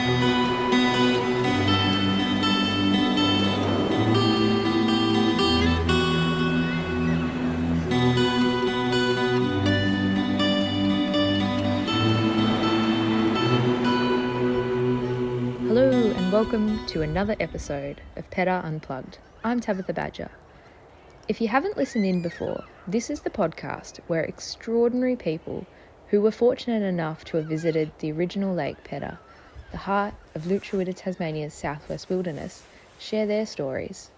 Hello and welcome to another episode of Pedder Unplugged. I'm Tabatha Badger. If you haven't listened in before, this is the podcast where extraordinary people who were fortunate enough to have visited the original Lake Pedder, the heart of Lutruwita, Tasmania's southwest wilderness, share their stories.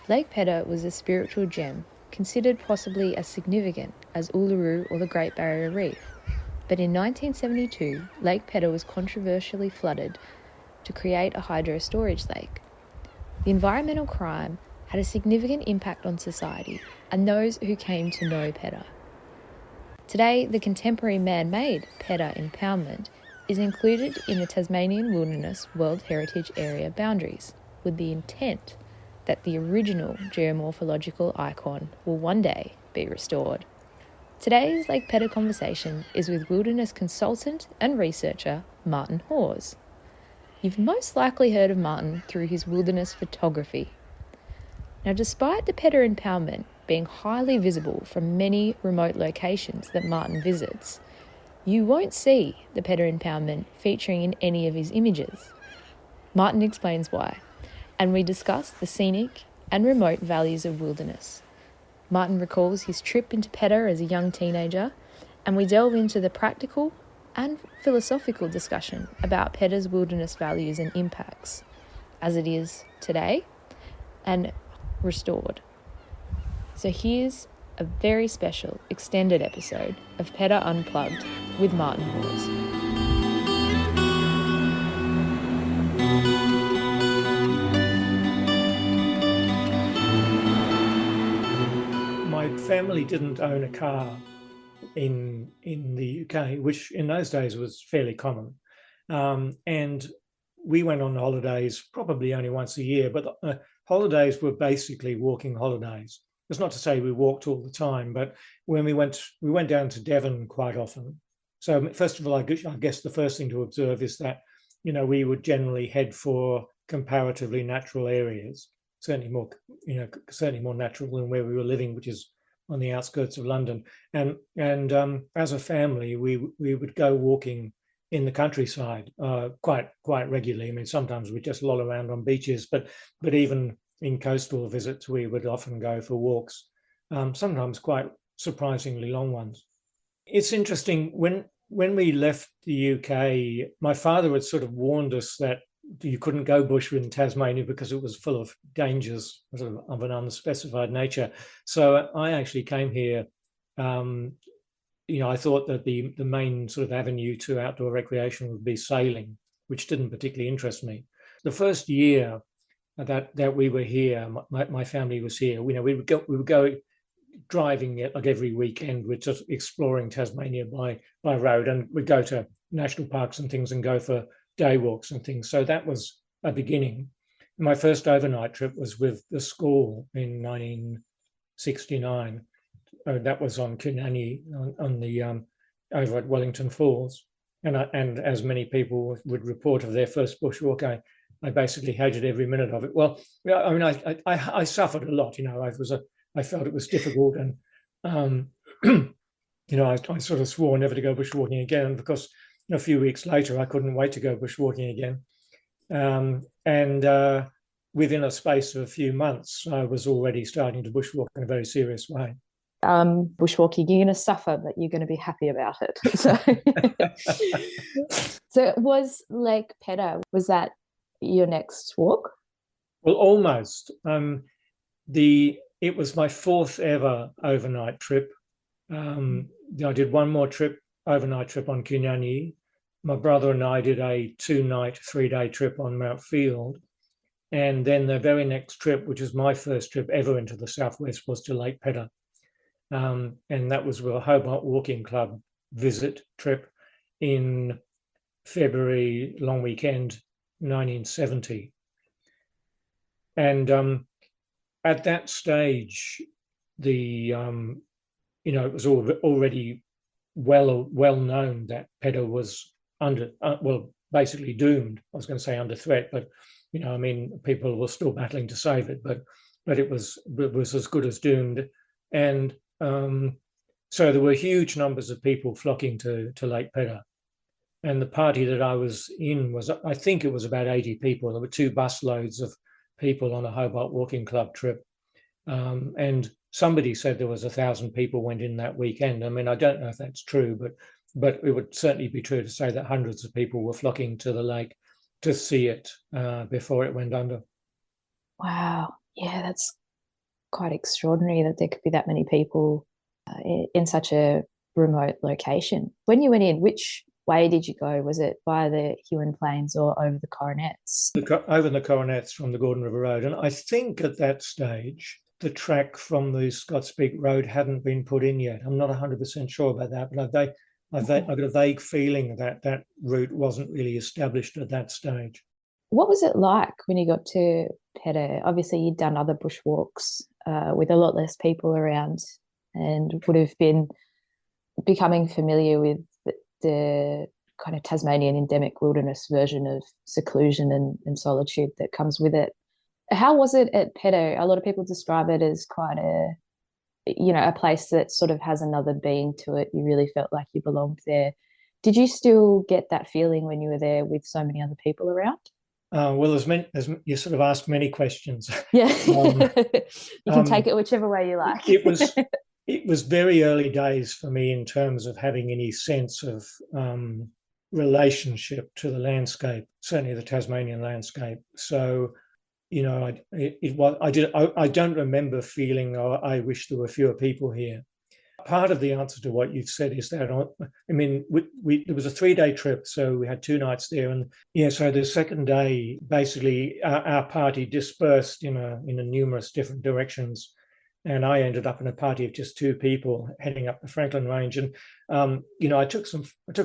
Lake Pedder was a spiritual gem, considered possibly as significant as Uluru or the Great Barrier Reef. But in 1972, Lake Pedder was controversially flooded to create a hydro storage lake. The environmental crime had a significant impact on society and those who came to know Pedder. Today, the contemporary man-made Pedder Impoundment is included in the Tasmanian Wilderness World Heritage Area boundaries, with the intent that the original geomorphological icon will one day be restored. Today's Lake Pedder conversation is with wilderness consultant and researcher Martin Hawes. You've most likely heard of Martin through his wilderness photography. Now, despite the Pedder Impoundment being highly visible from many remote locations that Martin visits, you won't see the Pedder Impoundment featuring in any of his images. Martin explains why, and we discuss the scenic and remote values of wilderness. Martin recalls his trip into Pedder as a young teenager, and we delve into the practical and philosophical discussion about Pedder's wilderness values and impacts, as it is today and restored. So here's a very special extended episode of Pedder Unplugged with Martin Hawes. My family didn't own a car in the UK, which in those days was fairly common. And we went on holidays probably only once a year, but holidays were basically walking holidays. It's not to say we walked all the time, but when we went down to Devon quite often. So first of all, I guess the first thing to observe is that, we would generally head for comparatively natural areas, certainly more natural than where we were living, which is on the outskirts of London, and as a family, we would go walking in the countryside quite regularly. I mean, sometimes we just loll around on beaches, but even in coastal visits, we would often go for walks, sometimes quite surprisingly long ones. It's interesting, when we left the UK, my father had sort of warned us that you couldn't go bush in Tasmania because it was full of dangers of an unspecified nature. So I actually came here. I thought that the main sort of avenue to outdoor recreation would be sailing, which didn't particularly interest me. The first year that we were here, my family was here. We would go driving it like every weekend. We're just exploring Tasmania by road, and we'd go to national parks and things and go for day walks and things. So that was a beginning. My first overnight trip was with the school in 1969. That was on Kunani, on the over at Wellington Falls. And as many people would report of their first bushwalk, I basically hated every minute of it. Well, I mean, I suffered a lot. I felt it was difficult, and I sort of swore never to go bushwalking again, because a few weeks later, I couldn't wait to go bushwalking again. And within a space of a few months, I was already starting to bushwalk in a very serious way. Bushwalking, you're going to suffer, but you're going to be happy about it. So was Lake Pedder, was that your next walk? Well, almost. It was my fourth ever overnight trip. I did one more overnight trip on Kunani. My brother and I did a 2-night, 3-day trip on Mount Field. And then the very next trip, which was my first trip ever into the southwest, was to Lake Pedder. And that was with a Hobart Walking Club visit trip in February, long weekend, 1970. And at that stage, it was already well known that Pedder was basically doomed. I was going to say under threat, but people were still battling to save it, but it was as good as doomed. And so there were huge numbers of people flocking to Lake Pedder. And the party that I was in was, I think it was about 80 people. There were 2 bus loads of people on a Hobart Walking Club trip. And somebody said there was 1,000 people went in that weekend. I mean, I don't know if that's true, but it would certainly be true to say that hundreds of people were flocking to the lake to see it before it went under. Wow. Yeah, that's quite extraordinary that there could be that many people in such a remote location. When you went in, which way did you go? Was it via the Huon Plains or over the Coronets? Over the Coronets from the Gordon River Road. And I think at that stage, the track from the Scotts Peak Road hadn't been put in yet. I'm not 100% sure about that, but I've got a vague feeling that that route wasn't really established at that stage. What was it like when you got to Pedder? Obviously, you'd done other bushwalks with a lot less people around and would have been becoming familiar with the kind of Tasmanian endemic wilderness version of seclusion and solitude that comes with it. How was it at Pedder? A lot of people describe it as quite a place that sort of has another being to it. You really felt like you belonged there. Did you still get that feeling when you were there with so many other people around? Well, as you sort of asked many questions. Yeah, you can take it whichever way you like. It was very early days for me in terms of having any sense of relationship to the landscape, certainly the Tasmanian landscape. So, I don't remember feeling, oh, I wish there were fewer people here. Part of the answer to what you've said is that, it was a 3-day trip, so we had 2 nights there, and so the second day, basically, our party dispersed in numerous different directions, and I ended up in a party of just 2 people heading up the Franklin Range, and I took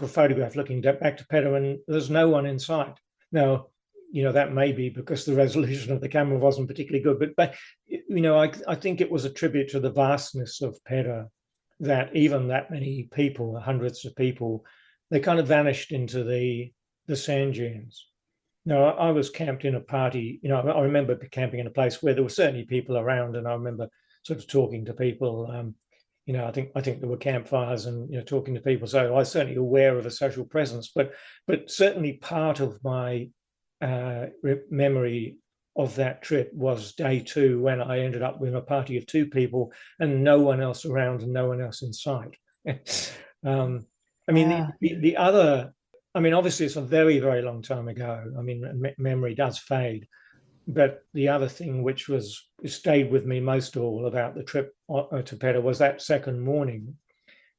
a photograph looking back to Pedder, and there's no one in sight. Now, that may be because the resolution of the camera wasn't particularly good, but I think it was a tribute to the vastness of Pedder that even that many people, hundreds of people, they kind of vanished into the sand dunes. Now, I was camped in a party, I remember camping in a place where there were certainly people around, and I remember sort of talking to people. I think there were campfires and talking to people. So I was certainly aware of a social presence, but certainly part of my memory of that trip was day 2 when I ended up with a party of 2 people and no one else around and no one else in sight. The other, obviously it's a very, very long time ago. Memory does fade. But the other thing which stayed with me most of all about the trip to Pedder was that second morning,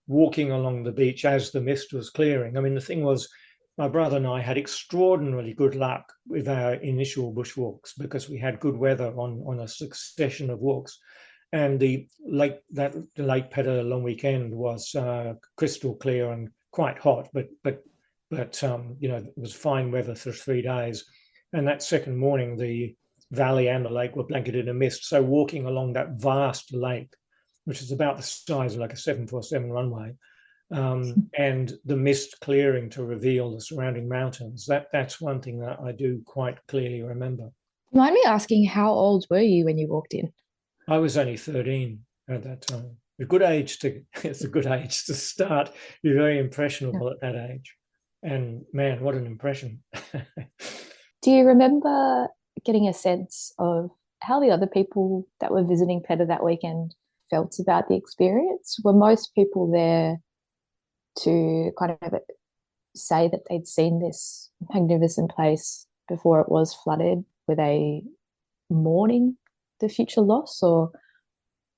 walking along the beach as the mist was clearing. The thing was, my brother and I had extraordinarily good luck with our initial bushwalks because we had good weather on a succession of walks. And the Lake Pedder long weekend was crystal clear and quite hot, but it was fine weather for 3 days. And that second morning, the valley and the lake were blanketed in mist. So walking along that vast lake, which is about the size of like a 747 runway, and the mist clearing to reveal the surrounding mountains, that's one thing that I do quite clearly remember. Mind me asking, how old were you when you walked in? I was only 13 at that time. It's a good age to start. You're very impressionable at that age. And man, what an impression. Do you remember getting a sense of how the other people that were visiting Pedder that weekend felt about the experience? Were most people there to kind of say that they'd seen this magnificent place before it was flooded? Were they mourning the future loss, or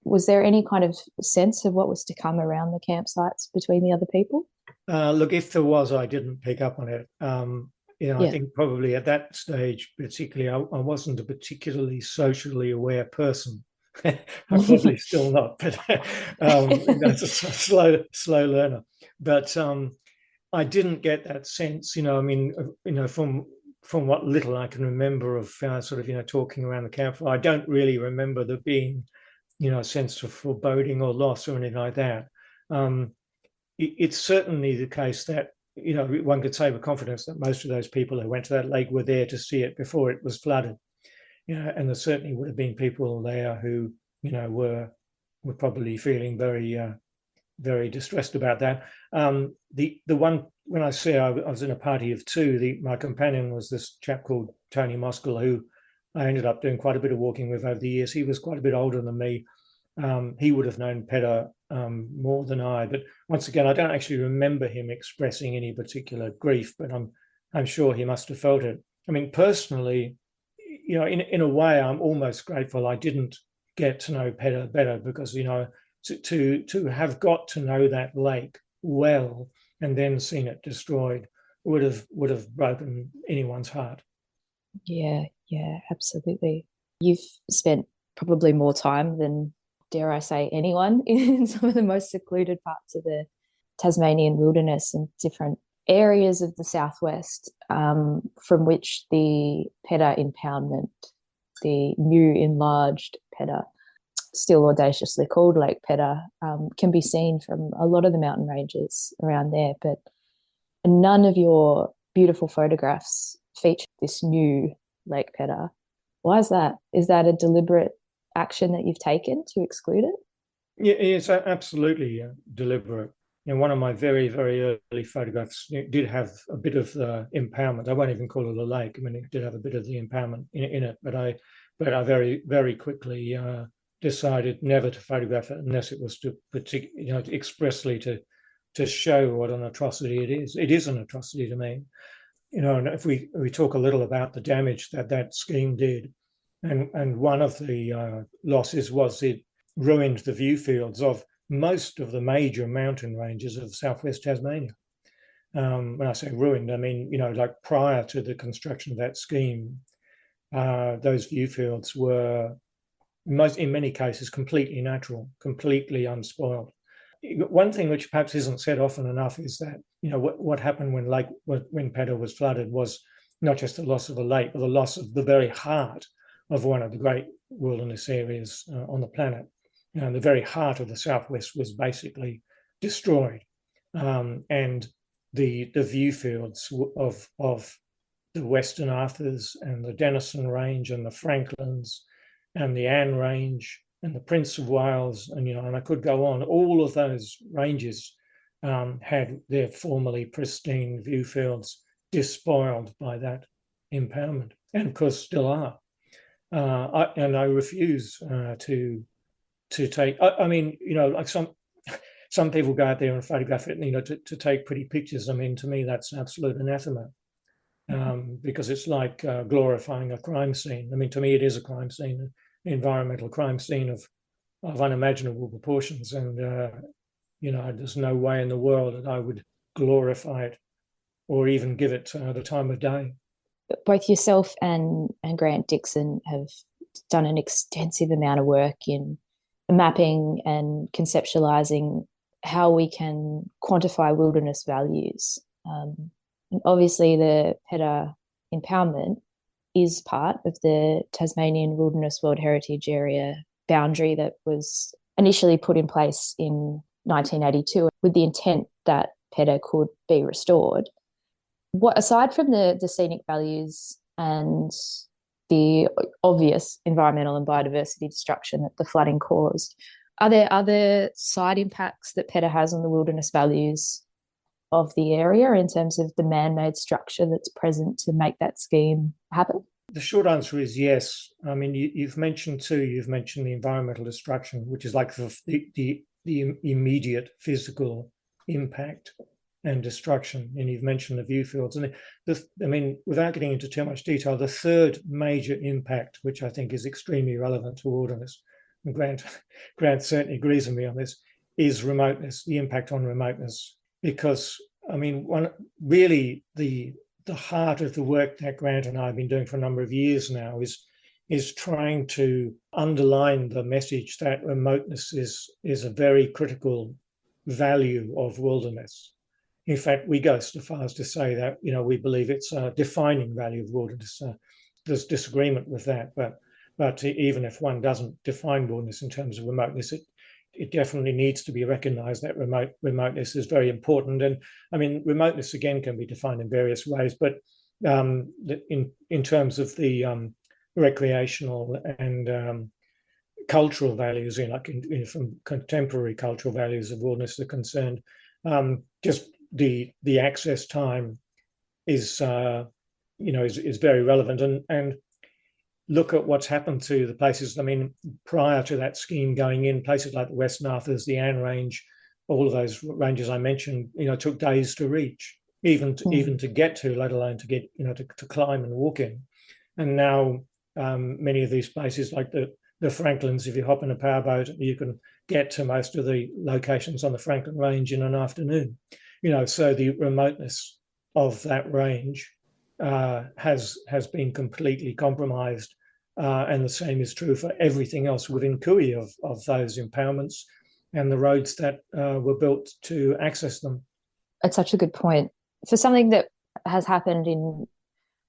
was there any kind of sense of what was to come around the campsites between the other people? Look, if there was, I didn't pick up on it. I think probably at that stage, particularly, I wasn't a particularly socially aware person. I'm probably still not, but that's a slow learner. But I didn't get that sense, from what little I can remember of talking around the campfire. I don't really remember there being, a sense of foreboding or loss or anything like that. It's certainly the case that one could say with confidence that most of those people who went to that lake were there to see it before it was flooded. And there certainly would have been people there who, were probably feeling very, very distressed about that. The one, when I say I was in a party of two, my companion was this chap called Tony Moskell, who I ended up doing quite a bit of walking with over the years. He was quite a bit older than me. He would have known Pedder more than I, but once again, I don't actually remember him expressing any particular grief, but I'm sure he must have felt it. I mean, personally, in a way, I'm almost grateful I didn't get to know Pedder better, because to have got to know that lake well and then seen it destroyed would have broken anyone's heart. Yeah, absolutely. You've spent probably more time than, dare I say, anyone in some of the most secluded parts of the Tasmanian wilderness and different areas of the southwest, from which the Pedder Impoundment, the new enlarged Pedder, still audaciously called Lake Pedder, can be seen from a lot of the mountain ranges around there. But none of your beautiful photographs feature this new Lake Pedder. Why is that? Is that a deliberate action that you've taken to exclude it? Yeah, it's absolutely deliberate. One of my very, very early photographs did have a bit of the impoundment. I won't even call it a lake. I mean, it did have a bit of the impoundment in it, but I very, very quickly decided never to photograph it unless it was to expressly to show what an atrocity it is. It is an atrocity to me. And if we talk a little about the damage that scheme did, and one of the losses was it ruined the view fields of most of the major mountain ranges of southwest Tasmania. When I say ruined, I mean, like prior to the construction of that scheme, those view fields were in many cases completely natural, completely unspoiled. One thing which perhaps isn't said often enough is that what happened when Pedder was flooded was not just the loss of a lake, but the loss of the very heart of one of the great wilderness areas on the planet. The very heart of the southwest was basically destroyed, and the view fields of the Western Arthurs and the Denison Range and the Franklins and the Anne Range and the Prince of Wales, and I could go on. All of those ranges had their formerly pristine view fields despoiled by that impoundment, and of course still are. I refuse to take. I mean, like some people go out there and photograph it, to take pretty pictures. I mean, to me, that's absolute anathema, because it's like glorifying a crime scene. I mean, to me, it is a crime scene, an environmental crime scene of unimaginable proportions, and there's no way in the world that I would glorify it or even give it the time of day. Both yourself and Grant Dixon have done an extensive amount of work in mapping and conceptualizing how we can quantify wilderness values. And obviously, the Pedder Impoundment is part of the Tasmanian Wilderness World Heritage Area boundary that was initially put in place in 1982 with the intent that Pedder could be restored. What, aside from the scenic values and the obvious environmental and biodiversity destruction that the flooding caused, are there other side impacts that Pedder has on the wilderness values of the area in terms of the man-made structure that's present to make that scheme happen? The short answer is yes. I mean, you've mentioned the environmental destruction, which is like the immediate physical impact and destruction, and you've mentioned the view fields. And without getting into too much detail, the third major impact, which I think is extremely relevant to wilderness, and Grant certainly agrees with me on this, is remoteness, the impact on remoteness. Because, I mean, the heart of the work that Grant and I have been doing for a number of years now is trying to underline the message that remoteness is a very critical value of wilderness. In fact, we go so far as to say that, we believe it's a defining value of wilderness. There's disagreement with that, but even if one doesn't define wilderness in terms of remoteness, it definitely needs to be recognised that remoteness is very important. And I mean, remoteness again can be defined in various ways, but in terms of the recreational and cultural values, from contemporary cultural values of wilderness are concerned, just the access time is very relevant. And look at what's happened to the places. I mean, prior to that scheme going in, places like the Western Arthurs, the Anne Range, all of those ranges I mentioned, took days to reach, even to get to, let alone to get, to climb and walk in. And now many of these places, like the Franklins, if you hop in a powerboat, you can get to most of the locations on the Franklin Range in an afternoon. So the remoteness of that range has been completely compromised, and the same is true for everything else within Kui of those impoundments and the roads that were built to access them. It's such a good point. For something that has happened in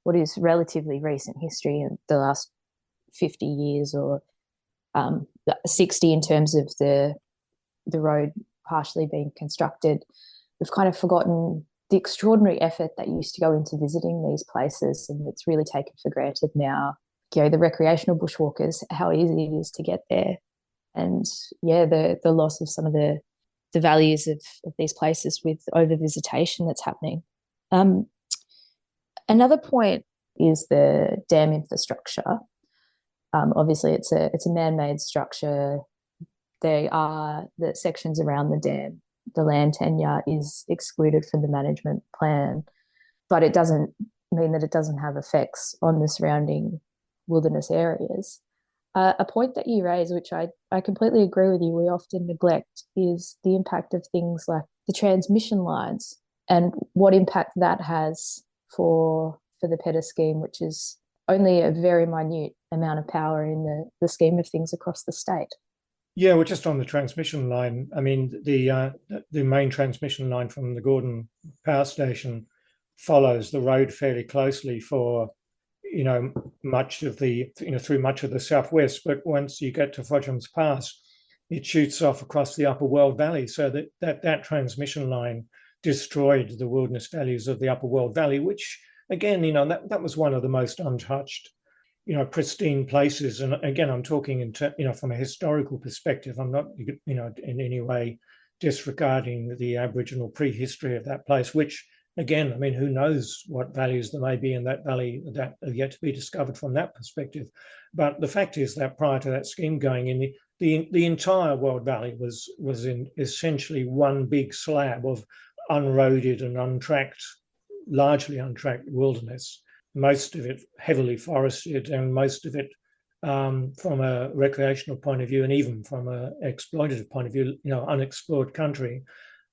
what is relatively recent history, in the last 50 years or 60 in terms of the road partially being constructed, we've kind of forgotten the extraordinary effort that used to go into visiting these places, and it's really taken for granted now. The recreational bushwalkers, how easy it is to get there, and the loss of some of the values of these places with over visitation that's happening. Another point is the dam infrastructure. Obviously, it's a man-made structure. They are the sections around the dam. The land tenure is excluded from the management plan, but it doesn't mean that it doesn't have effects on the surrounding wilderness areas. A point that you raise, which I completely agree with you, we often neglect, is the impact of things like the transmission lines and what impact that has for the Pedder scheme, which is only a very minute amount of power in the scheme of things across the state. Yeah, well, just on the transmission line, I mean, the main transmission line from the Gordon Power Station follows the road fairly closely for, much of the, through much of the southwest. But once you get to Frodshams Pass, it shoots off across the Upper Weld Valley. So that transmission line destroyed the wilderness values of the Upper Weld Valley, which, again, that was one of the most untouched, pristine places. And again, I'm talking from a historical perspective. I'm not, in any way disregarding the Aboriginal prehistory of that place, which, again, I mean, who knows what values there may be in that valley that are yet to be discovered from that perspective. But the fact is that prior to that scheme going in, the entire Weld Valley was in essentially one big slab of unroaded and largely untracked wilderness. Most of it heavily forested, and most of it from a recreational point of view, and even from an exploitative point of view, unexplored country.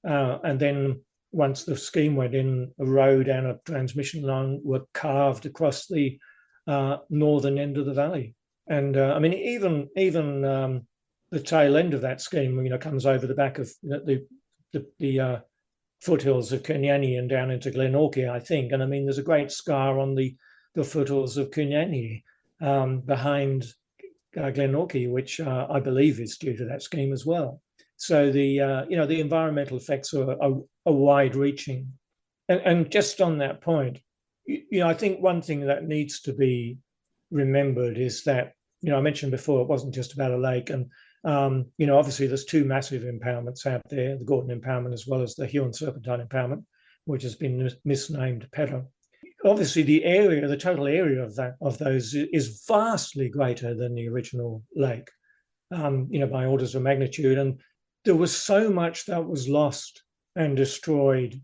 And then once the scheme went in, a road and a transmission line were carved across the northern end of the valley. And I mean, even the tail end of that scheme, comes over the back of the foothills of Kunyanyi and down into Glenorchy, I think. And I mean, there's a great scar on the foothills of Kunyanyi behind Glenorchy, which I believe is due to that scheme as well. So the environmental effects are wide-reaching. And just on that point, I think one thing that needs to be remembered is that, I mentioned before, it wasn't just about a lake. And obviously there's two massive impoundments out there, the Gordon Impoundment as well as the Huon Serpentine Impoundment, which has been misnamed Pedder. Obviously the total area of those is vastly greater than the original lake, by orders of magnitude. And there was so much that was lost and destroyed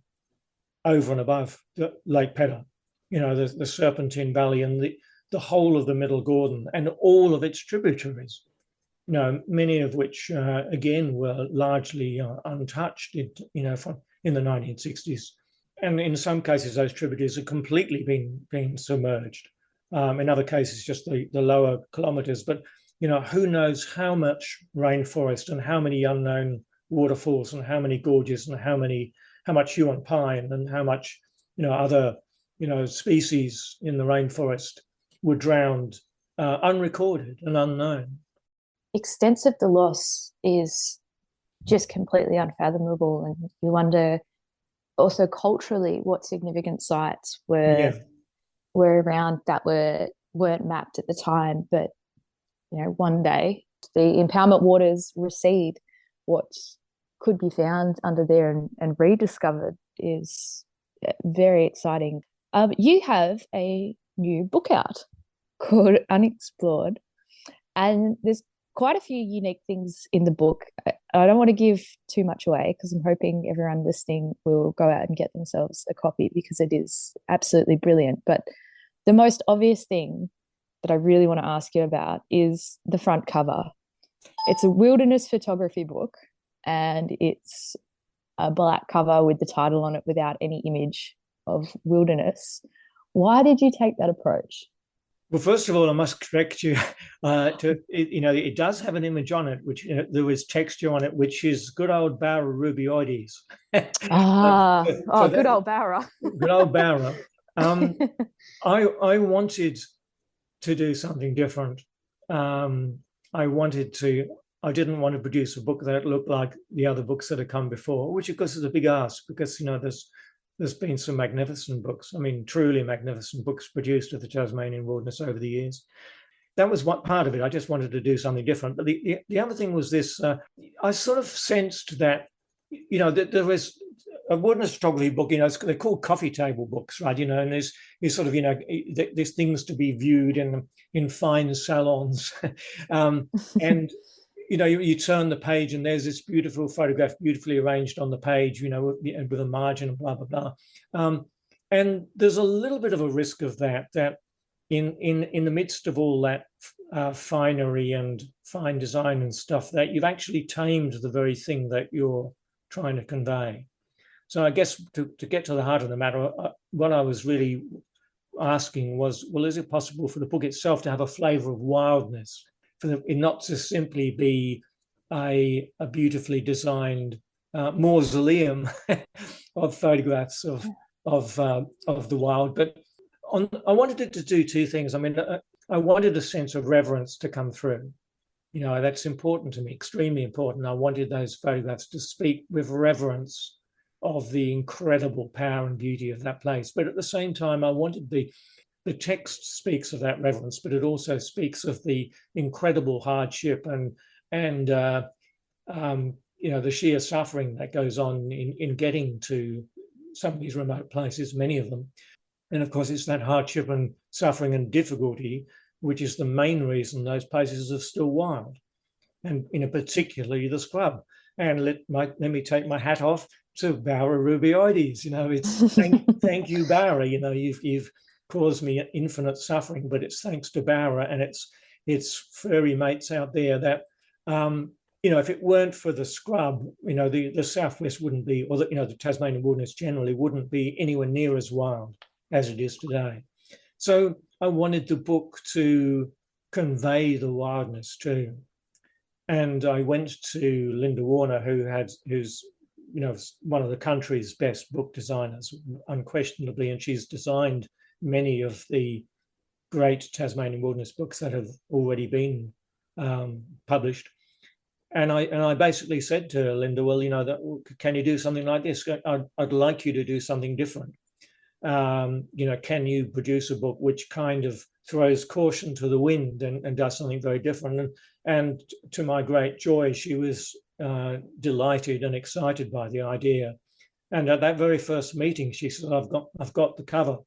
over and above the Lake Pedder, the Serpentine Valley and the whole of the Middle Gordon and all of its tributaries. Many of which, again, were largely untouched, from in the 1960s. And in some cases, those tributaries have completely been submerged. In other cases, just the lower kilometres. But, who knows how much rainforest and how many unknown waterfalls and how many gorges and how much Huon pine and how much, other, species in the rainforest were drowned, unrecorded and unknown. Extensive the loss is just completely unfathomable. And you wonder also culturally what significant sites Yeah. were around that weren't mapped at the time. But one day the impoundment waters recede. What could be found under there and rediscovered is very exciting. You have a new book out called Unexplored, and there's quite a few unique things in the book. I don't want to give too much away because I'm hoping everyone listening will go out and get themselves a copy because it is absolutely brilliant. But the most obvious thing that I really want to ask you about is the front cover. It's a wilderness photography book, and it's a black cover with the title on it without any image of wilderness. Why did you take that approach? Well, first of all, I must correct you. It does have an image on it, which there was texture on it, which is good old Barra rubioides. Good old Barra. Good old Barra. I wanted to do something different. I didn't want to produce a book that looked like the other books that have come before, which of course is a big ask because there's been some magnificent books. I mean, truly magnificent books produced of the Tasmanian wilderness over the years. That was what part of it. I just wanted to do something different. But the other thing was this: I sort of sensed that that there was a wilderness photography book. They're called coffee table books, right? And there's sort of there's things to be viewed in fine salons, and you turn the page and there's this beautiful photograph, beautifully arranged on the page, with a margin and blah, blah, blah. And there's a little bit of a risk of that in the midst of all that finery and fine design and stuff, that you've actually tamed the very thing that you're trying to convey. So I guess to get to the heart of the matter, what I was really asking was, well, is it possible for the book itself to have a flavor of wildness? For it not to simply be a beautifully designed mausoleum of photographs of the wild, but I wanted it to do two things. I mean, I wanted a sense of reverence to come through. That's important to me, extremely important. I wanted those photographs to speak with reverence of the incredible power and beauty of that place, but at the same time, I wanted the text speaks of that reverence, but it also speaks of the incredible hardship and the sheer suffering that goes on in getting to some of these remote places, many of them. And of course, it's that hardship and suffering and difficulty which is the main reason those places are still wild, and particularly the scrub. And let me take my hat off to Barra rubioides. It's thank you, Barra. You've caused me infinite suffering, but it's thanks to Barra and its furry mates out there that if it weren't for the scrub, the southwest wouldn't be, or the Tasmanian wilderness generally wouldn't be anywhere near as wild as it is today. So I wanted the book to convey the wildness too. And I went to Linda Warner, who's one of the country's best book designers, unquestionably, and she's designed many of the great Tasmanian wilderness books that have already been published. And I basically said to Linda, well, can you do something like this? I'd like you to do something different. Can you produce a book which kind of throws caution to the wind and does something very different? And to my great joy, she was delighted and excited by the idea. And at that very first meeting, she said, I've got the cover.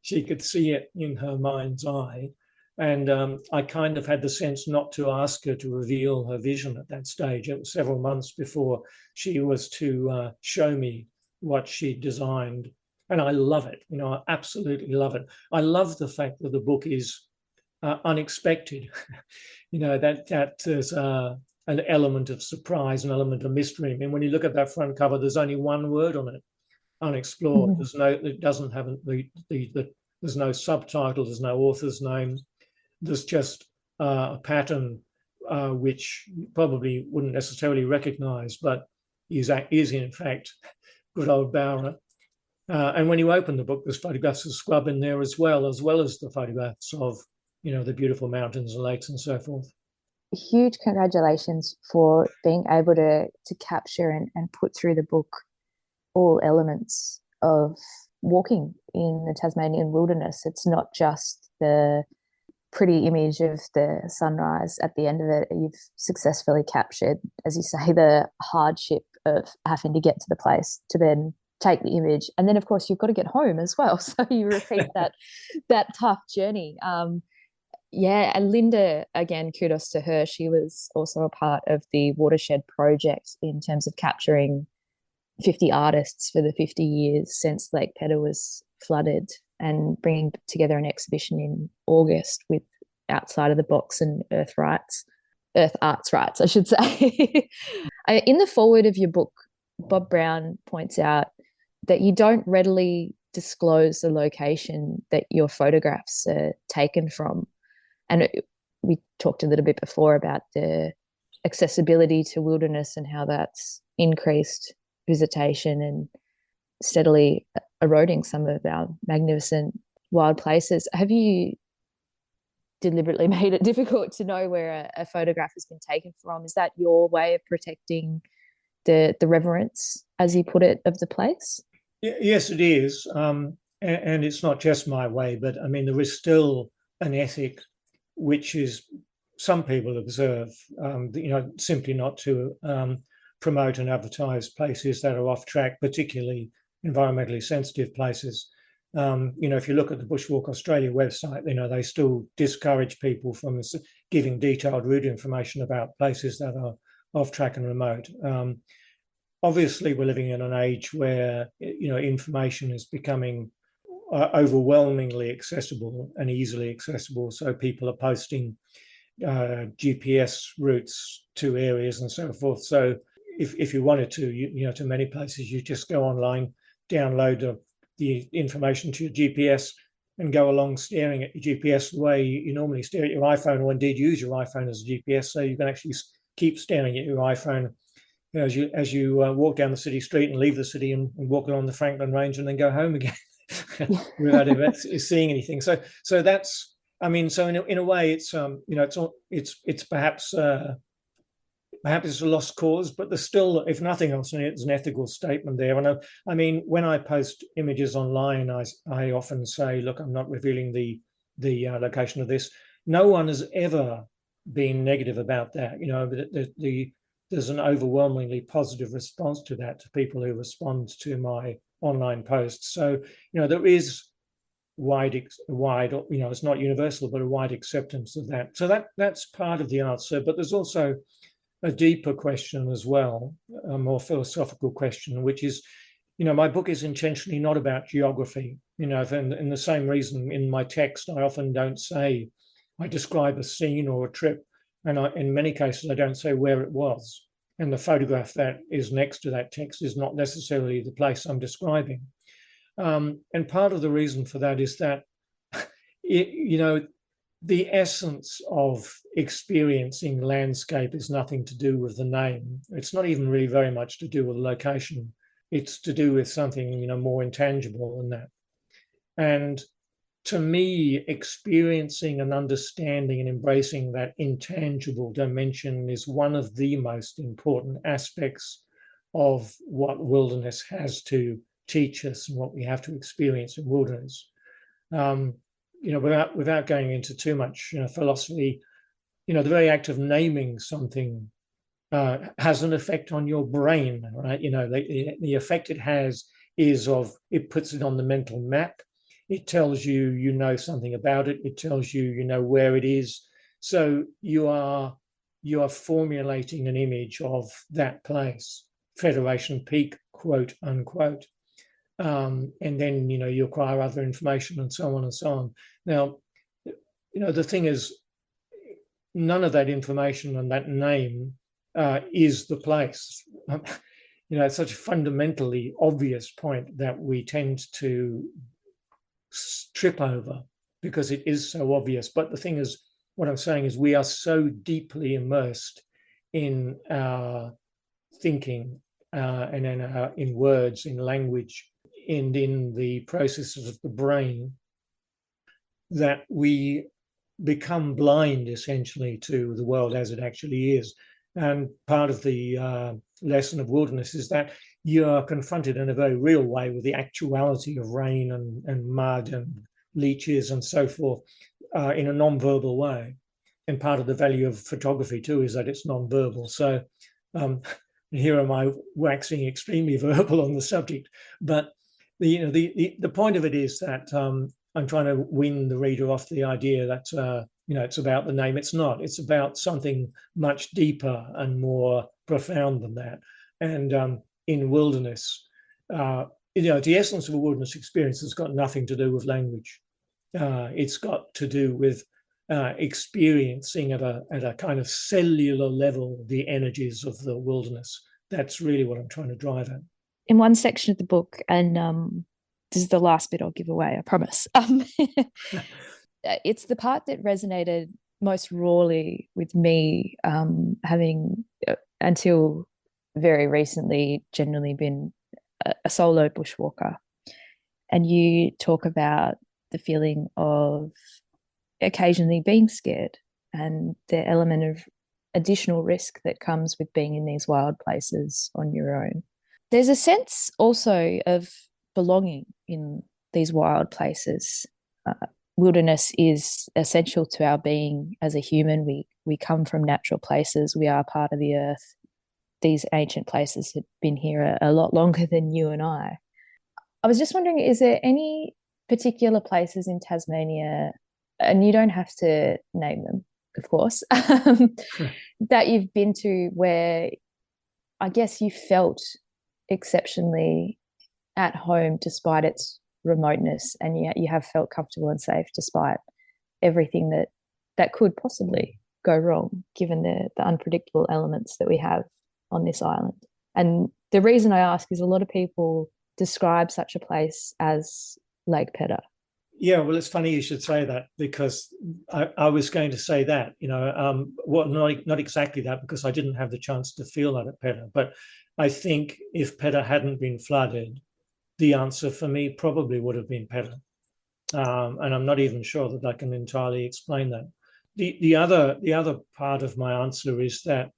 She could see it in her mind's eye. And I kind of had the sense not to ask her to reveal her vision at that stage. It was several months before she was to show me what she designed. And I love it. I absolutely love it. I love the fact that the book is unexpected. That there's an element of surprise, an element of mystery. I mean, when you look at that front cover, there's only one word on it: unexplored. Mm-hmm. It doesn't have there's no subtitle. There's no author's name. There's just a pattern which you probably wouldn't necessarily recognize, but is in fact good old Barra. And when you open the book, there's photographs of scrub in there as well as the photographs of the beautiful mountains and lakes and so forth. huge congratulations for being able to capture and put through the book all elements of walking in the Tasmanian wilderness. It's not just the pretty image of the sunrise at the end of it. You've successfully captured, as you say, the hardship of having to get to the place to then take the image, and then of course you've got to get home as well. So you repeat that tough journey. Yeah, and Linda, again, kudos to her. She was also a part of the Watershed Project in terms of capturing 50 artists for the 50 years since Lake Pedder was flooded, and bringing together an exhibition in August with outside of the box and earth arts rights, I should say. In the foreword of your book, Bob Brown points out that you don't readily disclose the location that your photographs are taken from. And we talked a little bit before about the accessibility to wilderness and how that's increased visitation and steadily eroding some of our magnificent wild places. Have you deliberately made it difficult to know where a photograph has been taken from? Is that your way of protecting the reverence, as you put it, of the place? Yes, it is. And it's not just my way, but I mean, there is still an ethic which is some people observe, simply not to promote and advertise places that are off track, particularly environmentally sensitive places. If you look at the Bushwalk Australia website, they still discourage people from giving detailed route information about places that are off track and remote. Obviously, we're living in an age where information is becoming overwhelmingly accessible and easily accessible. So people are posting GPS routes to areas and so forth. So if you wanted to, to many places, you just go online, download the information to your GPS, and go along staring at your GPS the way you normally stare at your iPhone, or indeed use your iPhone as a GPS. So you can actually keep staring at your iPhone as you walk down the city street and leave the city and walk along the Franklin Range and then go home again. Without ever seeing anything. So that's, so in a way, it's it's perhaps it's a lost cause, but there's still, if nothing else, it's an ethical statement there. And when I post images online, I often say, look, I'm not revealing the location of this. No one has ever been negative about that. There's an overwhelmingly positive response to that, to people who respond to my online posts. So, there is wide, it's not universal, but a wide acceptance of that. So that's part of the answer. But there's also a deeper question as well, a more philosophical question, which is, my book is intentionally not about geography. And the same reason in my text, I often don't say, I describe a scene or a trip. And in many cases, I don't say where it was. And the photograph that is next to that text is not necessarily the place I'm describing. And part of the reason for that is that, the essence of experiencing landscape is nothing to do with the name. It's not even really very much to do with the location. It's to do with something, more intangible than that. And to me, experiencing and understanding and embracing that intangible dimension is one of the most important aspects of what wilderness has to teach us and what we have to experience in wilderness. Without going into too much philosophy, the very act of naming something has an effect on your brain, right? The effect it has is it puts it on the mental map. It tells you something about it. It tells you where it is. So you are formulating an image of that place, Federation Peak, quote unquote. And then you acquire other information and so on and so on. Now, the thing is, none of that information and that name is the place. It's such a fundamentally obvious point that we tend to trip over because it is so obvious. But the thing is, what I'm saying is, we are so deeply immersed in our thinking and in words, in language, and in the processes of the brain, that we become blind essentially to the world as it actually is. And part of the lesson of wilderness is that you are confronted in a very real way with the actuality of rain and mud and leeches and so forth in a non-verbal way. And part of the value of photography too is that it's non-verbal. So here am I waxing extremely verbal on the subject, but the point of it is that I'm trying to win the reader off the idea that it's about the name. It's not. It's about something much deeper and more profound than that. And in wilderness, the essence of a wilderness experience has got nothing to do with language. It's got to do with experiencing at a kind of cellular level the energies of the wilderness. That's really what I'm trying to drive at. In one section of the book, and this is the last bit I'll give away, I promise. It's the part that resonated most rawly with me, having until very recently generally been a solo bushwalker. And you talk about the feeling of occasionally being scared and the element of additional risk that comes with being in these wild places on your own. There's a sense also of belonging in these wild places. Wilderness is essential to our being as a human. We come from natural places. We are part of the earth. These ancient places have been here a lot longer than you and I. I was just wondering, is there any particular places in Tasmania, and you don't have to name them, of course, that you've been to where I guess you felt exceptionally at home despite its remoteness, and yet you have felt comfortable and safe despite everything that could possibly go wrong, given the unpredictable elements that we have on this island? And the reason I ask is a lot of people describe such a place as Lake Pedder. Yeah, well, it's funny you should say that, because I was going to say that, well, not exactly that, because I didn't have the chance to feel that at Pedder. But I think if Pedder hadn't been flooded, the answer for me probably would have been Pedder. And I'm not even sure that I can entirely explain that. The other part of my answer is that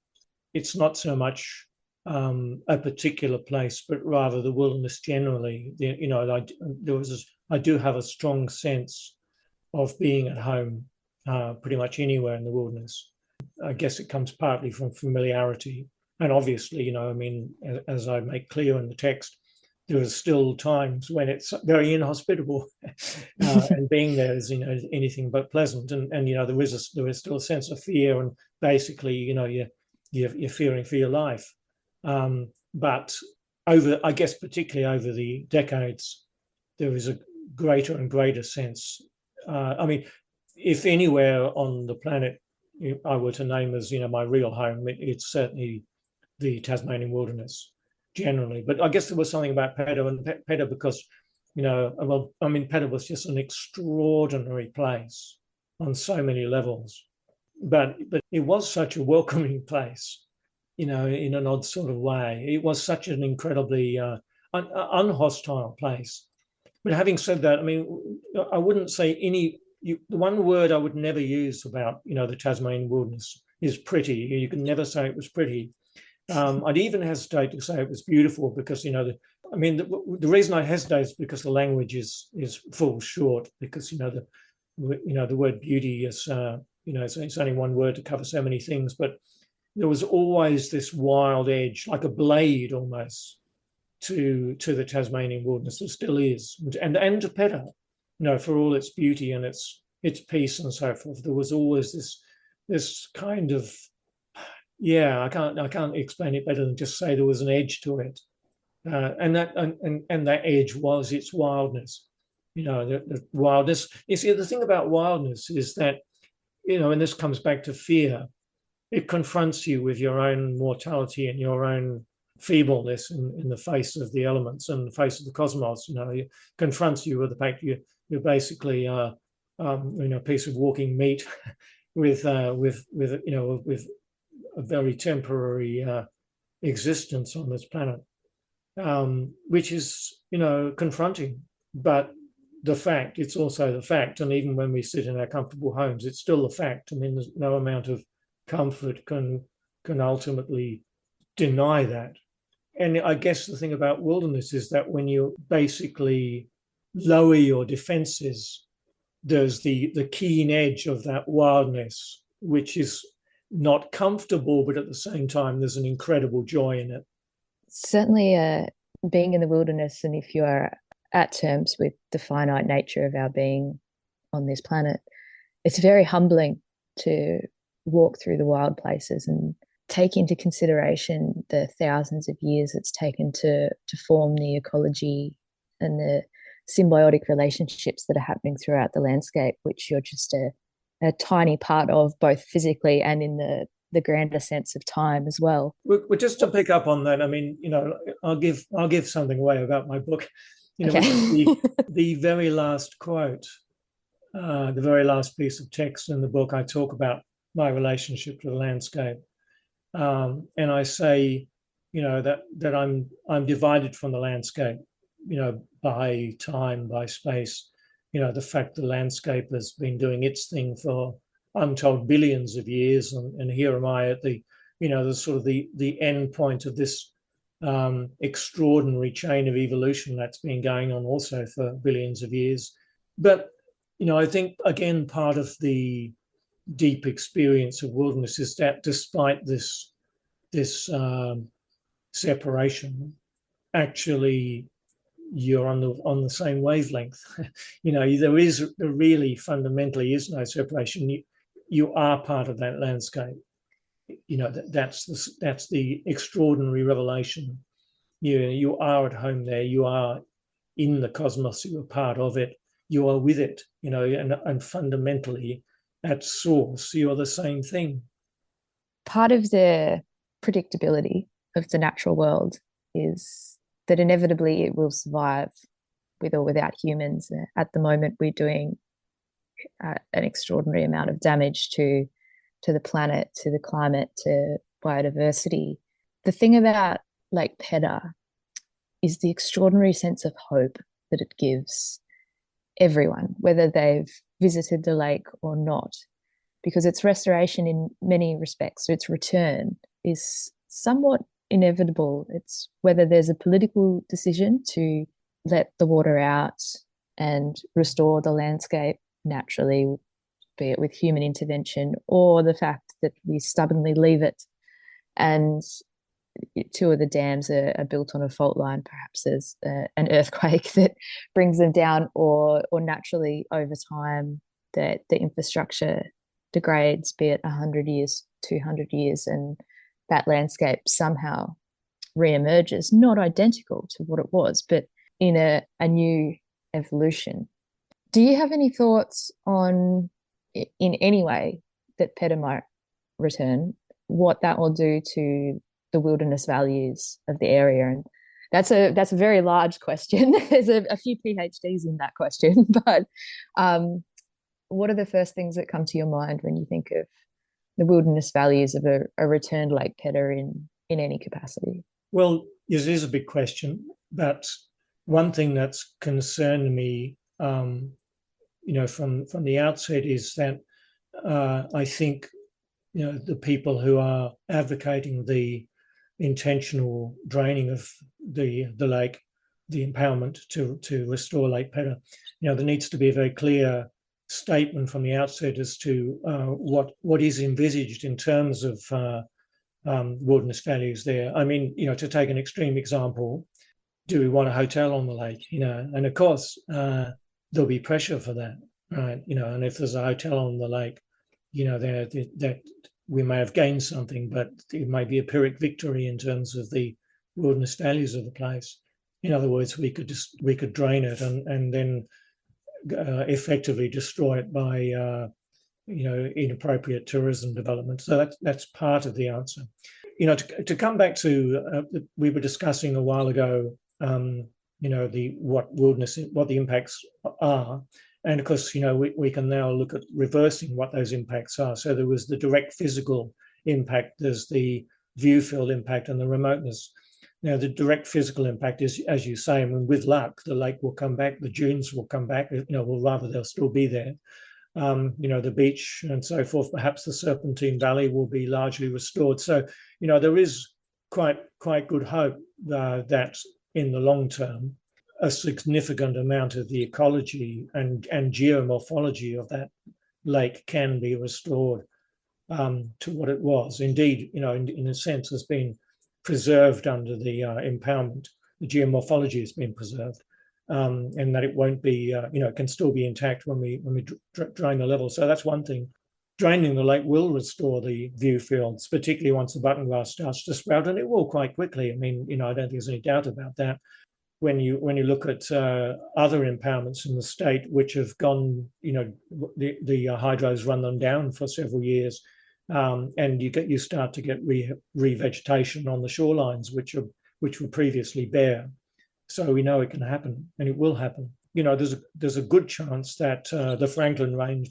it's not so much a particular place, but rather the wilderness generally. I do have a strong sense of being at home pretty much anywhere in the wilderness. I guess it comes partly from familiarity. And obviously, as I make clear in the text, there are still times when it's very inhospitable and being there is, anything but pleasant. And there is still a sense of fear, and basically, you're fearing for your life. But I guess particularly over the decades, there is a greater and greater sense. If anywhere on the planet I were to name as, my real home, it's certainly the Tasmanian wilderness generally. But I guess there was something about Pedder, and Pedder because, Pedder was just an extraordinary place on so many levels. But it was such a welcoming place, in an odd sort of way. It was such an incredibly unhostile place. But having said that, I wouldn't say the one word I would never use about, the Tasmanian wilderness is pretty. You can never say it was pretty. I'd even hesitate to say it was beautiful, because, the reason I hesitate is because the language is falls short, because, the word beauty is, it's only one word to cover so many things, but there was always this wild edge, like a blade almost, to the Tasmanian wilderness. There still is, and to Pedder, for all its beauty and its peace and so forth. There was always this kind of, I can't explain it better than just say there was an edge to it, and that edge was its wildness. The wildness. You see, the thing about wildness is that, and this comes back to fear. It confronts you with your own mortality and your own feebleness in the face of the elements and the face of the cosmos. It confronts you with the fact you're basically a piece of walking meat with a very temporary existence on this planet, which is confronting. But the fact, it's also the fact. And even when we sit in our comfortable homes, it's still the fact. I mean, there's no amount of comfort can ultimately deny that. And I guess the thing about wilderness is that when you basically lower your defenses, there's the keen edge of that wildness, which is not comfortable, but at the same time, there's an incredible joy in it. Certainly, being in the wilderness, and if you are at terms with the finite nature of our being on this planet, it's very humbling to walk through the wild places and take into consideration the thousands of years it's taken to form the ecology and the symbiotic relationships that are happening throughout the landscape, which you're just a tiny part of, both physically and in the grander sense of time as well. Well, just to pick up on that, I mean, I'll give something away about my book. Okay. The very last quote, the very last piece of text in the book, I talk about my relationship to the landscape, and I say, that I'm divided from the landscape, by time, by space. The fact the landscape has been doing its thing for, I'm told, billions of years, and here am I at the sort of the end point of this extraordinary chain of evolution that's been going on also for billions of years. But I think again part of the deep experience of wilderness is that despite this separation, actually you're on the same wavelength. There really fundamentally is no separation. You are part of that landscape. That's the extraordinary revelation. You are at home there. You are in the cosmos. You are part of it. You are with it. And fundamentally, at source, you are the same thing. Part of the predictability of the natural world is that inevitably it will survive with or without humans. At the moment, we're doing an extraordinary amount of damage to the planet, to the climate, to biodiversity. The thing about Lake Pedder is the extraordinary sense of hope that it gives everyone, whether they've visited the lake or not, because its restoration in many respects, its return, is somewhat inevitable. It's whether there's a political decision to let the water out and restore the landscape naturally, be it with human intervention, or the fact that we stubbornly leave it and two of the dams are built on a fault line. Perhaps there's an earthquake that brings them down, or naturally over time that the infrastructure degrades, be it 100 years, 200 years, and that landscape somehow reemerges, not identical to what it was, but in a new evolution. Do you have any thoughts on, in any way, that Pedder might return, what that will do to the wilderness values of the area? And that's a very large question. There's a few PhDs in that question, but what are the first things that come to your mind when you think of the wilderness values of a returned Lake Pedder in any capacity? Well, it is a big question, but one thing that's concerned me, from the outset is that I think, the people who are advocating the intentional draining of the lake, the impoundment to restore Lake Pedder, there needs to be a very clear statement from the outset as to what is envisaged in terms of wilderness values there. I mean, to take an extreme example, do we want a hotel on the lake? And of course there'll be pressure for that, right? And if there's a hotel on the lake, that we may have gained something, but it may be a Pyrrhic victory in terms of the wilderness values of the place. In other words, we could drain it and then effectively destroy it by inappropriate tourism development. So that's part of the answer. To come back to we were discussing a while ago, what the impacts are. And of course, we can now look at reversing what those impacts are. So there was the direct physical impact, there's the view field impact and the remoteness. Now, the direct physical impact is, as you say, I mean, with luck, the lake will come back, the dunes will come back, well, rather they'll still be there. The beach and so forth, perhaps the Serpentine Valley will be largely restored. So, there is quite good hope that in the long term, a significant amount of the ecology and geomorphology of that lake can be restored to what it was. Indeed, in a sense, has been preserved under the impoundment. The geomorphology has been preserved. And that it won't be, it can still be intact when we drain the level. So that's one thing. Draining the lake will restore the view fields, particularly once the button grass starts to sprout, and it will quite quickly. I mean, I don't think there's any doubt about that. When you look at other impoundments in the state, which have gone, the hydros run them down for several years, and you start to get revegetation on the shorelines, which were previously bare. So we know it can happen, and it will happen. There's a good chance that the Franklin Range,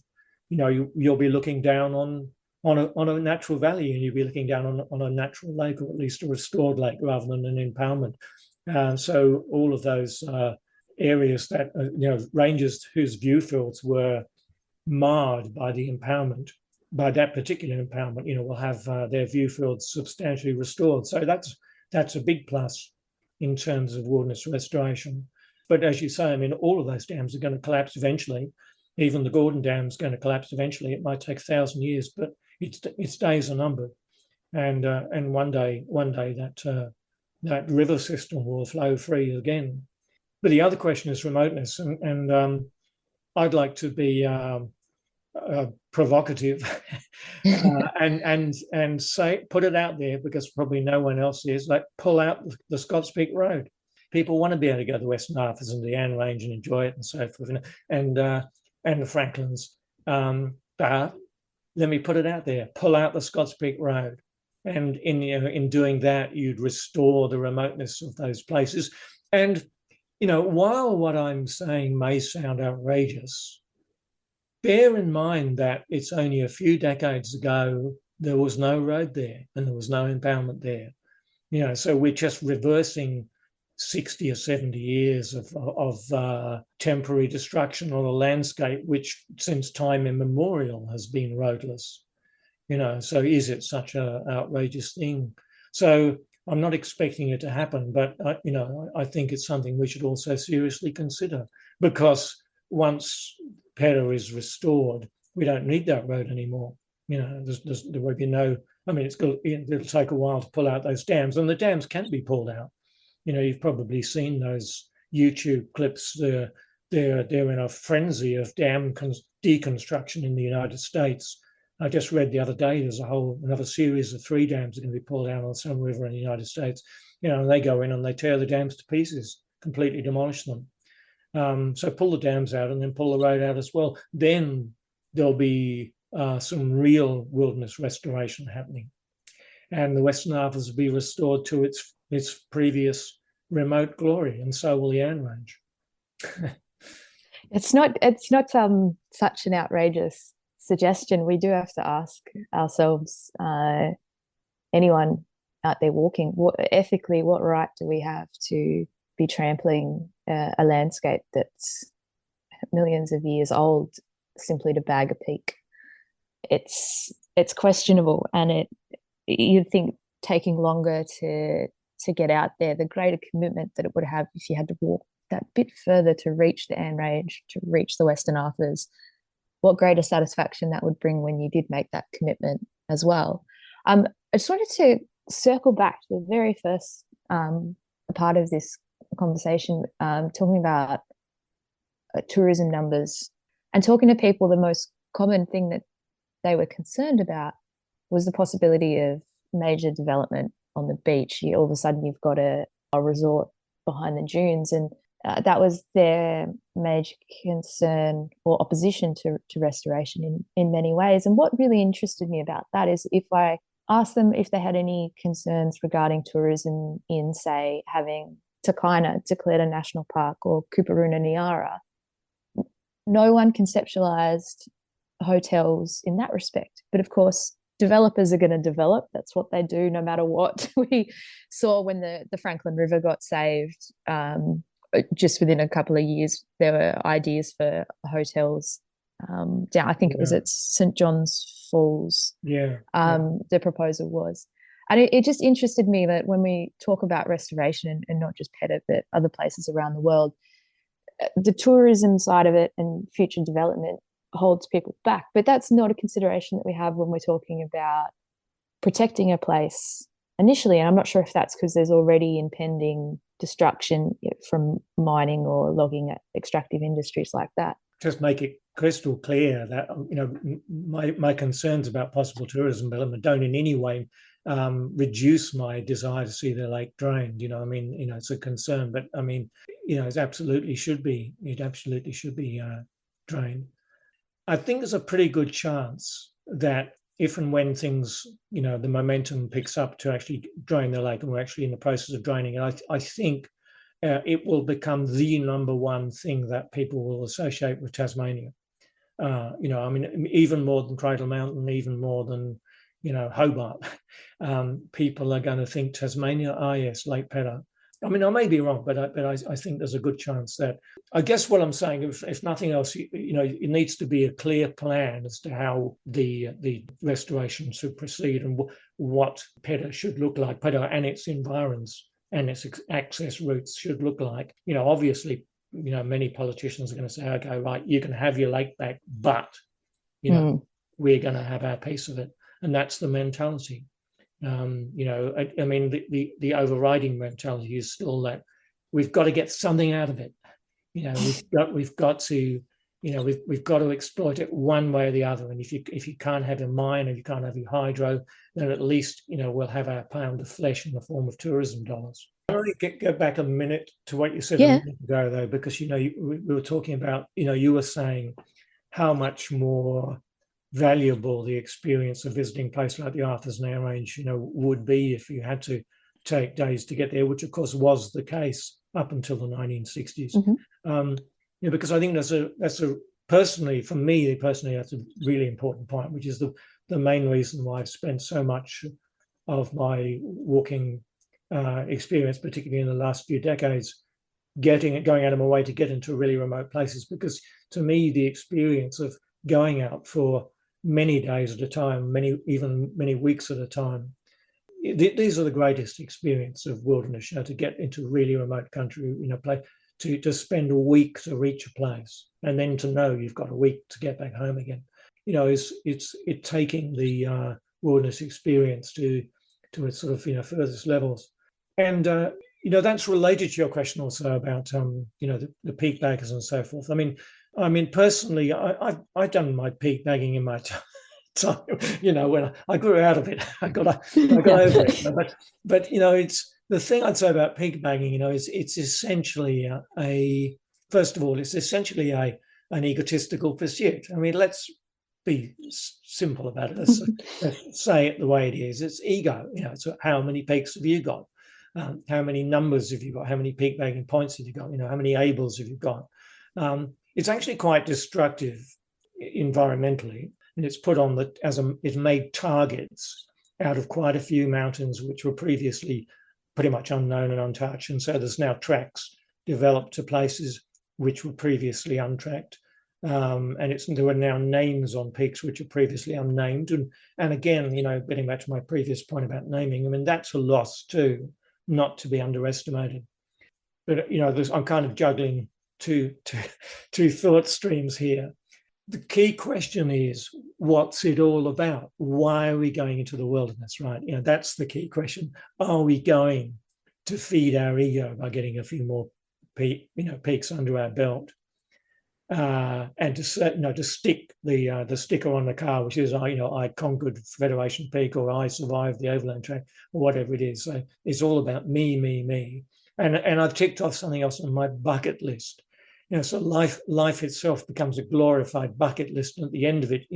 you'll be looking down on a natural valley, and you'll be looking down on a natural lake, or at least a restored lake, rather than an impoundment. And so all of those areas that ranges whose view fields were marred by the impoundment, by that particular impoundment, will have their view fields substantially restored. So that's a big plus in terms of wilderness restoration. But as you say, I mean, all of those dams are going to collapse eventually. Even the Gordon Dam is going to collapse eventually. It might take 1,000 years, but its days are numbered. And one day that river system will flow free again. But the other question is remoteness, and I'd like to be provocative and say, put it out there, because probably no one else is, like, pull out the Scotts Peak Road. People want to be able to go to the Western Arthurs and the Anne Range and enjoy it and so forth, and the Franklins. But let me put it out there: pull out the Scotts Peak Road, and in doing that, you'd restore the remoteness of those places. And while what I'm saying may sound outrageous, bear in mind that it's only a few decades ago there was no road there and there was no impoundment there. So we're just reversing 60 or 70 years of temporary destruction on a landscape which, since time immemorial, has been roadless. So is it such an outrageous thing? So I'm not expecting it to happen, but I think it's something we should also seriously consider, because once Pedder is restored, we don't need that road anymore. There won't be no. I mean, it'll take a while to pull out those dams, and the dams can be pulled out. You've probably seen those YouTube clips. They're in a frenzy of dam deconstruction in the United States. I just read the other day there's another series of 3 dams are going to be pulled out on some river in the United States. And they go in and they tear the dams to pieces, completely demolish them. So pull the dams out and then pull the road out as well. Then there'll be some real wilderness restoration happening, and the Western Arthurs will be restored to its previous remote glory, and so will the Anne Range. It's not such an outrageous suggestion. We do have to ask ourselves, anyone out there walking, ethically, what right do we have to be trampling a landscape that's millions of years old simply to bag a peak? It's questionable, and you'd think taking longer to get out there, the greater commitment that it would have if you had to walk that bit further to reach the Anne Range, to reach the Western Arthurs, what greater satisfaction that would bring when you did make that commitment as well. I just wanted to circle back to the very first part of this conversation, talking about tourism numbers, and talking to people, the most common thing that they were concerned about was the possibility of major development on the beach. All of a sudden you've got a resort behind the dunes, and that was their major concern or opposition to restoration in many ways. And what really interested me about that is, if I asked them if they had any concerns regarding tourism in, say, having Takina declared a national park or Kuparuna Nyara, no one conceptualized hotels in that respect. But of course, developers are going to develop. That's what they do, no matter what. We saw when the Franklin River got saved, just within a couple of years, there were ideas for hotels down. I think it was at St John's Falls. The proposal was. And it just interested me that when we talk about restoration, and not just Pedder, but other places around the world, the tourism side of it and future development holds people back. But that's not a consideration that we have when we're talking about protecting a place initially. And I'm not sure if that's because there's already impending destruction from mining or logging at extractive industries like that. Just make it crystal clear that my concerns about possible tourism development don't in any way reduce my desire to see the lake drained. It's a concern, but it absolutely should be. It absolutely should be drained. I think there's a pretty good chance that if and when things, the momentum picks up to actually drain the lake, and we're actually in the process of draining it, I think it will become the number one thing that people will associate with Tasmania. Even more than Cradle Mountain, even more than, Hobart. People are going to think Tasmania, yes, Lake Pedder. I may be wrong, but I think there's a good chance that. I guess what I'm saying, if nothing else, it needs to be a clear plan as to how the restoration should proceed and what Pedder should look like, Pedder and its environs and its access routes should look like. Obviously, many politicians are going to say, okay, right, you can have your lake back, but we're going to have our piece of it, and that's the mentality. The overriding mentality is still that we've got to get something out of it. We've got to exploit it one way or the other. And if you can't have a mine, or you can't have your hydro, then at least we'll have our pound of flesh in the form of tourism dollars. I want to go back a minute to what you said a minute ago, though, because we were talking about you were saying how much more valuable the experience of visiting a place like the Arthur's Nail Range, would be if you had to take days to get there, which of course was the case up until the 1960s. Because I think that's a personally, for me personally, that's a really important point, which is the main reason why I've spent so much of my walking experience, particularly in the last few decades, going out of my way to get into really remote places, because to me the experience of going out for many days at a time, many weeks at a time, these are the greatest experience of wilderness. To get into really remote country, to spend a week to reach a place, and then to know you've got a week to get back home again. It's taking the wilderness experience to its sort of furthest levels. And that's related to your question also about the peak baggers and so forth. Personally, I've done my peak bagging in my time. When I grew out of it, I got over it. But it's the thing I'd say about peak bagging. It's essentially an egotistical pursuit. Let's be simple about it. Let's say it the way it is. It's ego. So how many peaks have you got? How many numbers have you got? How many peak bagging points have you got? How many ables have you got? It's actually quite destructive environmentally, and it's put on it's made targets out of quite a few mountains which were previously pretty much unknown and untouched, and so there's now tracks developed to places which were previously untracked, and there are now names on peaks which are previously unnamed, and again, getting back to my previous point about naming, that's a loss too, not to be underestimated. But I'm kind of juggling two thought streams here. The key question is, what's it all about? Why are we going into the wilderness, right? That's the key question. Are we going to feed our ego by getting a few more peaks under our belt, and to stick the sticker on the car, which is I conquered Federation Peak, or I survived the Overland Track, or whatever it is. So it's all about me, and I've ticked off something else on my bucket list. So life itself becomes a glorified bucket list, and at the end of it,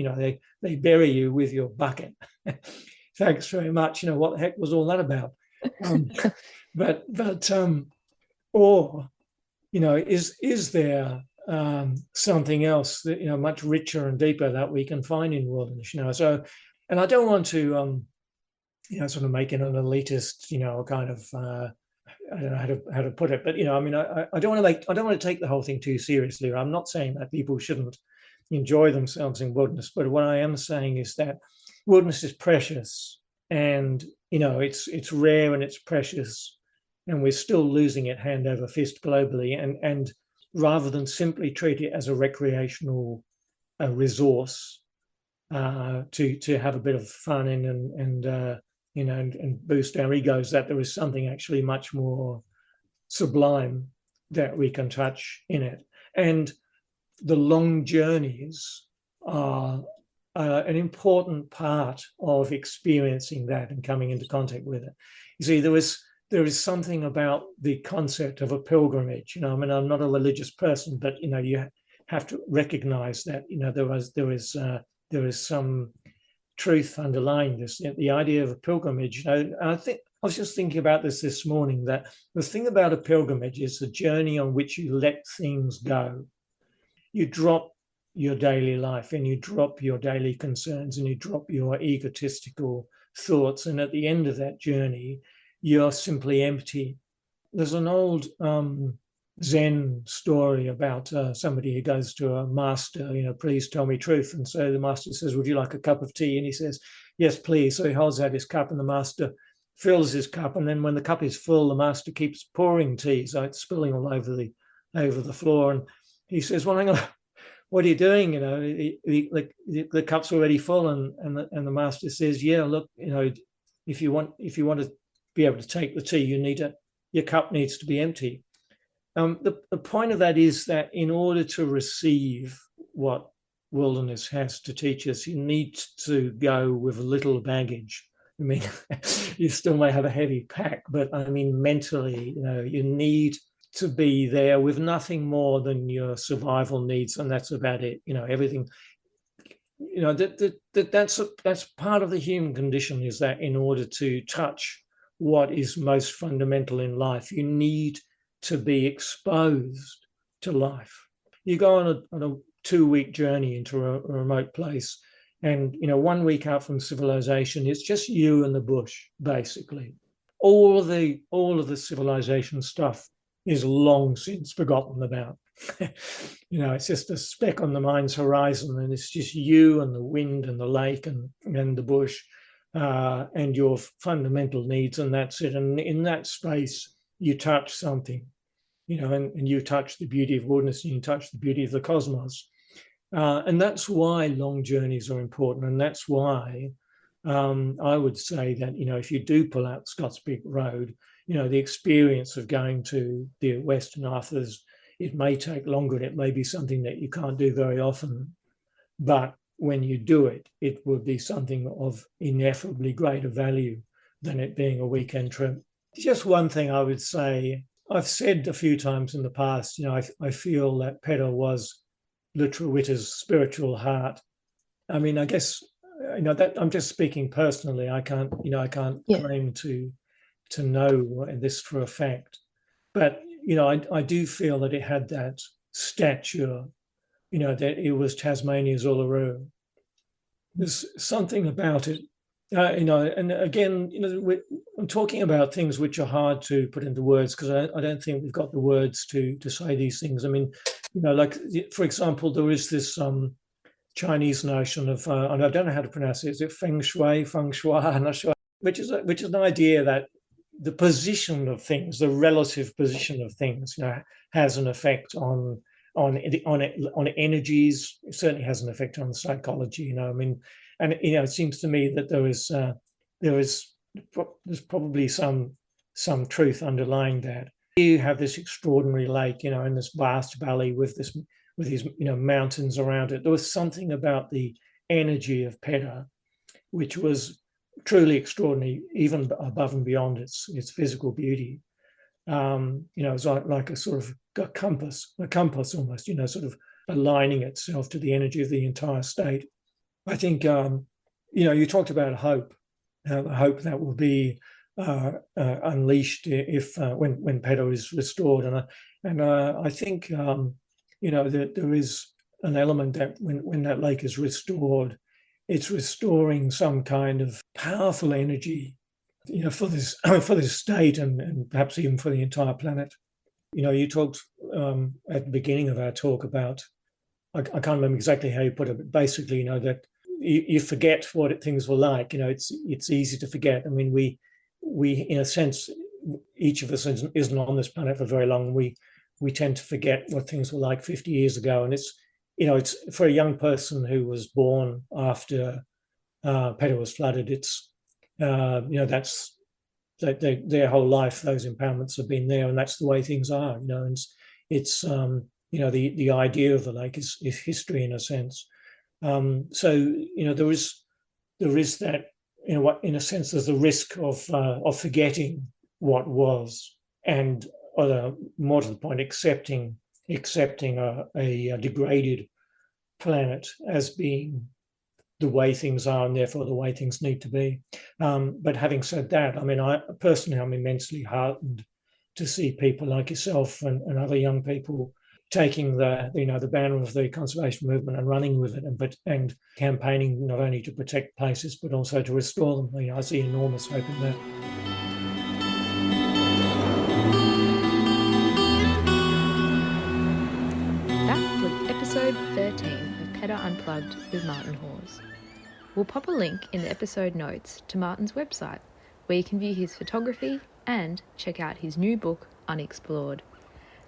they bury you with your bucket. Thanks very much. What the heck was all that about? Is there something else that much richer and deeper that we can find in wilderness? So And I don't want to, sort of make it an elitist, kind of, I don't know how to put it, but I mean, I don't want to take the whole thing too seriously. I'm not saying that people shouldn't enjoy themselves in wilderness, but what I am saying is that wilderness is precious, and it's rare and it's precious, and we're still losing it hand over fist globally. And rather than simply treat it as a recreational resource to have a bit of fun in and boost our egos, that there is something actually much more sublime that we can touch in it. And the long journeys are an important part of experiencing that and coming into contact with it. You see, there is something about the concept of a pilgrimage. I mean, I'm not a religious person, but you have to recognize that there is some truth underlying this. The idea of a pilgrimage. I think I was just thinking about this morning, that the thing about a pilgrimage is the journey on which you let things go. You drop your daily life and you drop your daily concerns and you drop your egotistical thoughts. And at the end of that journey, you're simply empty. There's an old Zen story about somebody who goes to a master, please tell me truth. And so the master says, would you like a cup of tea? And he says, yes, please. So he holds out his cup and the master fills his cup. And then when the cup is full, the master keeps pouring tea. So it's spilling all over the floor. And he says, well, hang on, what are you doing? The cup's already full. And the master says, yeah, look, if you want to be able to take the tea, your cup needs to be empty. The point of that is that in order to receive what wilderness has to teach us, you need to go with little baggage. I mean, you still may have a heavy pack, but I mean, mentally, you need to be there with nothing more than your survival needs, and that's about it. Everything. That's part of the human condition, is that in order to touch what is most fundamental in life, you need to be exposed to life. You go on a 2-week journey into a remote place, and 1 week out from civilization, it's just you and the bush, basically. All of the civilization stuff is long since forgotten about. It's just a speck on the mind's horizon, and it's just you and the wind and the lake and the bush and your fundamental needs, and that's it. And in that space, you touch something, and you touch the beauty of wilderness, and you touch the beauty of the cosmos. And that's why long journeys are important. And that's why I would say that, if you do pull out Scott's Peak Road, the experience of going to the Western Arthurs, it may take longer and it may be something that you can't do very often. But when you do it, it will be something of ineffably greater value than it being a weekend trip. Just one thing I would say, I've said a few times in the past, I feel that Pedder was Lutruwita's spiritual heart. I mean, I guess, that I'm just speaking personally. I can't claim to know this for a fact. But, I do feel that it had that stature, that it was Tasmania's Uluru. There's something about it, and again, I'm talking about things which are hard to put into words, because I don't think we've got the words to say these things. I mean, like, for example, there is this Chinese notion of, and I don't know how to pronounce it, is it feng shui, I'm not sure, which is an idea that the position of things, the relative position of things, has an effect on energies. It certainly has an effect on psychology. I mean, and it seems to me that there's probably some truth underlying that. You have this extraordinary lake, in this vast valley with these mountains around it. There was something about the energy of Pedder which was truly extraordinary, even above and beyond its physical beauty. It's like a sort of a compass almost, sort of aligning itself to the energy of the entire state. I think, you talked about hope that will be unleashed if when Pedder is restored, and I think that there is an element that when that lake is restored, it's restoring some kind of powerful energy, for this for this state and perhaps even for the entire planet. You talked at the beginning of our talk about, I can't remember exactly how you put it, but basically, that you forget what things were like. It's easy to forget. I mean, we in a sense, each of us isn't on this planet for very long. We tend to forget what things were like 50 years ago, and it's for a young person who was born after Pedder was flooded. It's that's their whole life. Those impoundments have been there, and that's the way things are. And it's the idea of the lake is history in a sense. So there is that, in a sense, there's a risk of forgetting what was, and more to the point, accepting a degraded planet as being the way things are and therefore the way things need to be. But having said that, I mean, I personally, I'm immensely heartened to see people like yourself and other young people taking the banner of the conservation movement and running with it, and campaigning not only to protect places but also to restore them. I see enormous hope in that. That was episode 13 of Pedder Unplugged with Martin Hawes. We'll pop a link in the episode notes to Martin's website, where you can view his photography and check out his new book, Unexplored.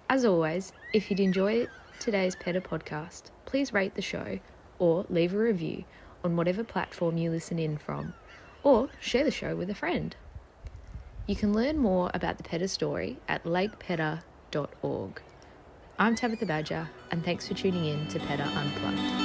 As always, if you'd enjoy today's Pedder podcast, please rate the show or leave a review on whatever platform you listen in from, or share the show with a friend. You can learn more about the Pedder story at lakepedder.org. I'm Tabatha Badger, and thanks for tuning in to Pedder Unplugged.